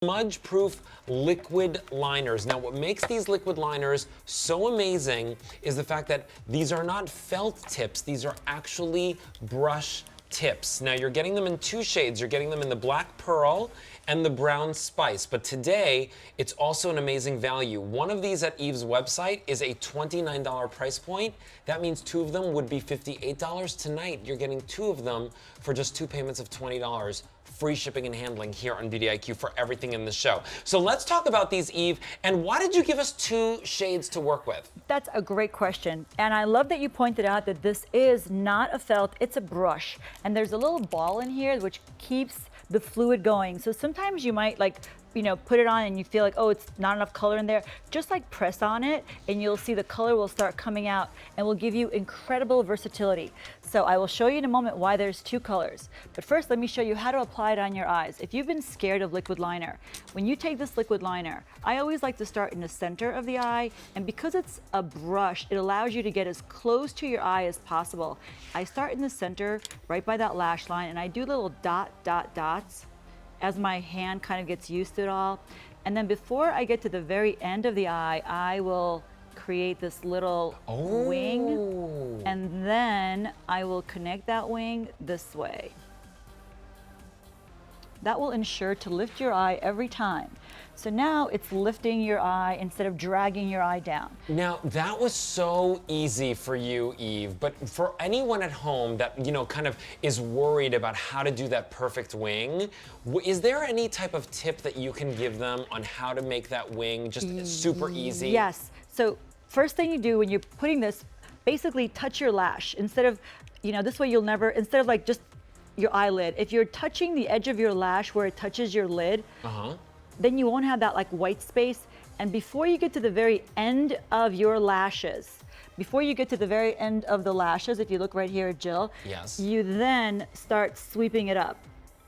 Smudge-proof liquid liners. Now, what makes these liquid liners so amazing is the fact that these are not felt tips, these are actually brush tips. Now, you're getting them in two shades. You're getting them in the black pearl and the brown spice, but today it's also an amazing value. One of these at Eve's website is a $29 price point. That means two of them would be $58. Tonight, you're getting two of them for just two payments of $20. Free shipping and handling here on Beauty IQ for everything in the show. So let's talk about these, Eve, and why did you give us two shades to work with? That's a great question. And I love that you pointed out that this is not a felt, it's a brush. And there's a little ball in here which keeps the fluid going. So sometimes you might put it on and you feel like, oh, it's not enough color in there. Just press on it and you'll see the color will start coming out and will give you incredible versatility. So I will show you in a moment why there's two colors. But first, let me show you how to apply it on your eyes. If you've been scared of liquid liner, when you take this liquid liner, I always like to start in the center of the eye. And because it's a brush, it allows you to get as close to your eye as possible. I start in the center, right by that lash line, and I do little dots as my hand kind of gets used to it all. And then before I get to the very end of the eye, I will create this little wing, and then I will connect that wing this way. That will ensure to lift your eye every time. So now it's lifting your eye instead of dragging your eye down. Now, that was so easy for you, Eve, but for anyone at home that, kind of is worried about how to do that perfect wing, is there any type of tip that you can give them on how to make that wing just super easy? Yes. So first thing you do when you're putting this, basically touch your lash. Instead of, this way you'll never, instead of just your eyelid, if you're touching the edge of your lash where it touches your lid, then you won't have that white space. And before you get to the very end of your lashes, if you look right here at Jill, yes, you then start sweeping it up.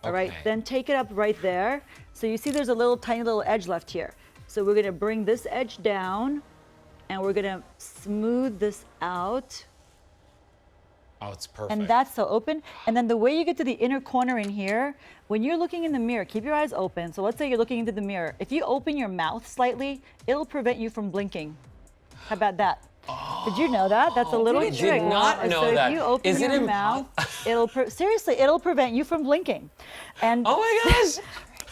All right, then take it up right there. So you see there's a tiny little edge left here. So we're gonna bring this edge down and we're gonna smooth this out. Oh, it's perfect. And that's so open. And then the way you get to the inner corner in here, when you're looking in the mirror, keep your eyes open. So let's say you're looking into the mirror. If you open your mouth slightly, it'll prevent you from blinking. How about that? Did you know that? That's a little trick. I did not know so that. If you open your mouth, it'll prevent you from blinking. And oh my gosh.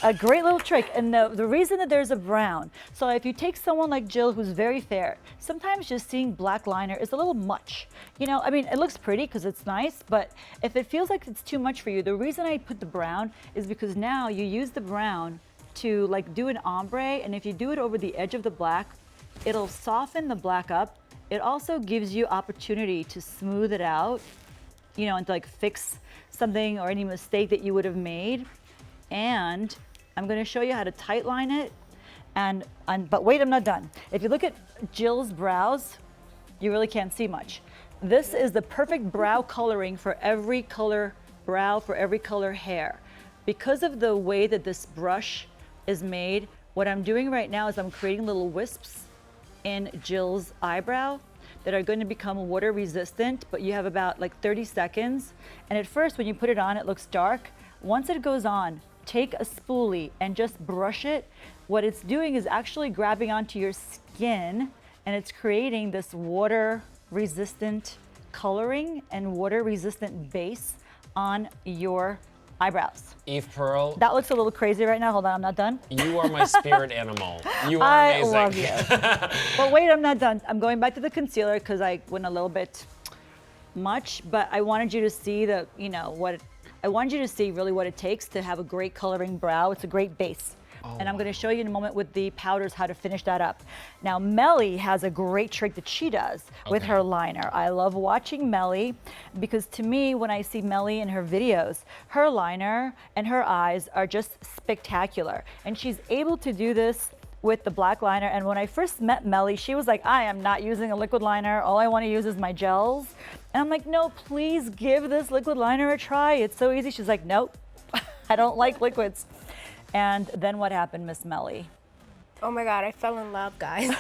A great little trick. And the reason that there's a brown, so if you take someone like Jill who's very fair, sometimes just seeing black liner is a little much. It looks pretty because it's nice, but if it feels like it's too much for you, the reason I put the brown is because now you use the brown to do an ombre, and if you do it over the edge of the black, it'll soften the black up. It also gives you opportunity to smooth it out, and to fix something or any mistake that you would have made. And I'm going to show you how to tight line it. But wait, I'm not done. If you look at Jill's brows, you really can't see much. This is the perfect brow coloring for every color brow, for every color hair. Because of the way that this brush is made, what I'm doing right now is I'm creating little wisps in Jill's eyebrow that are going to become water resistant, but you have about 30 seconds. And at first, when you put it on, it looks dark. Once it goes on, take a spoolie and just brush it. What it's doing is actually grabbing onto your skin, and it's creating this water resistant coloring and water resistant base on your eyebrows. Eve Pearl. That looks a little crazy right now. Hold on, I'm not done. You are my spirit animal. You are amazing. I love you. But wait, I'm not done. I'm going back to the concealer because I went a little bit much, but I wanted you to see I wanted you to see really what it takes to have a great coloring brow. It's a great base. And I'm going to show you in a moment with the powders how to finish that up. Now, Melly has a great trick that she does with her liner. I love watching Melly because to me, when I see Melly in her videos, her liner and her eyes are just spectacular. And she's able to do this with the black liner. And when I first met Melly, she was like, I am not using a liquid liner. All I want to use is my gels. And I'm like, no, please give this liquid liner a try. It's so easy. She's like, nope, I don't like liquids. And then what happened, Miss Melly? Oh my God, I fell in love, guys.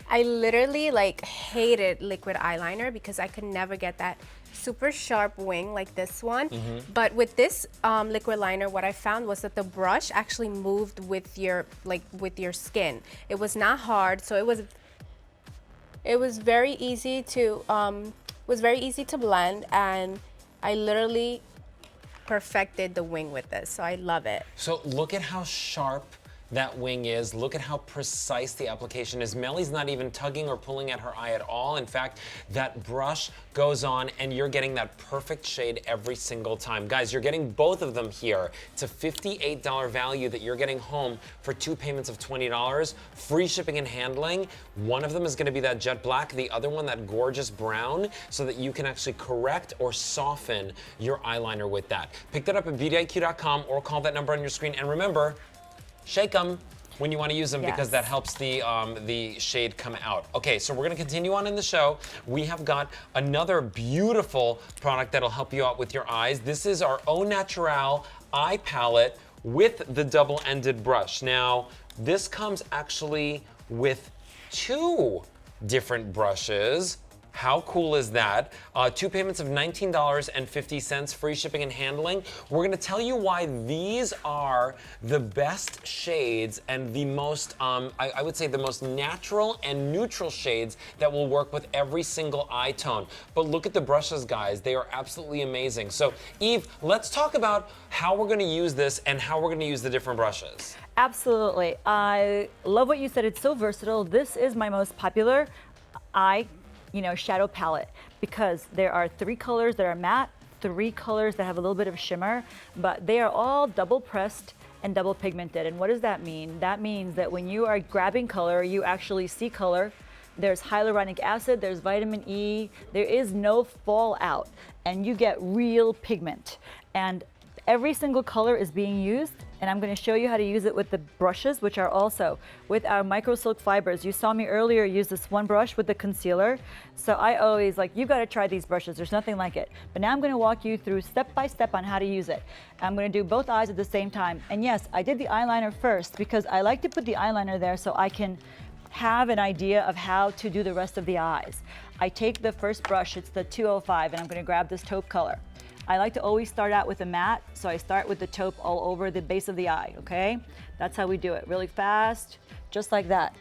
I literally like hated liquid eyeliner because I could never get that super sharp wing like this one. But with this liquid liner, what I found was that the brush actually moved with your skin. It was not hard, so it was very easy to blend, and I literally perfected the wing with this, so I love it. So look at how sharp that wing is. Look at how precise the application is. Melly's not even tugging or pulling at her eye at all. In fact, that brush goes on and you're getting that perfect shade every single time. Guys, you're getting both of them here. It's a $58 value that you're getting home for 2 payments of $20, free shipping and handling. One of them is gonna be that jet black, the other one that gorgeous brown, so that you can actually correct or soften your eyeliner with that. Pick that up at beautyiq.com or call that number on your screen. And remember, shake them when you want to use them because that helps the shade come out. Okay, so we're going to continue on in the show. We have got another beautiful product that'll help you out with your eyes. This is our Au Naturel eye palette with the double-ended brush. Now, this comes actually with 2 different brushes. How cool is that? 2 payments of $19.50, free shipping and handling. We're gonna tell you why these are the best shades and the most, I would say the most natural and neutral shades that will work with every single eye tone. But look at the brushes, guys. They are absolutely amazing. So Eve, let's talk about how we're gonna use this and how we're gonna use the different brushes. Absolutely. I love what you said. It's so versatile. This is my most popular eye shadow palette because there are 3 colors that are matte, 3 colors that have a little bit of shimmer, but they are all double pressed and double pigmented. And what does that mean? That means that when you are grabbing color, you actually see color. There's hyaluronic acid, there's vitamin E, there is no fallout, and you get real pigment. And every single color is being used, and I'm going to show you how to use it with the brushes, which are also with our micro silk fibers. You saw me earlier use this one brush with the concealer. So I always you got to try these brushes. There's nothing like it. But now I'm going to walk you through step by step on how to use it. I'm going to do both eyes at the same time. And yes, I did the eyeliner first because I like to put the eyeliner there so I can have an idea of how to do the rest of the eyes. I take the first brush, it's the 205, and I'm going to grab this taupe color. I like to always start out with a matte, so I start with the taupe all over the base of the eye, okay? That's how we do it, really fast, just like that.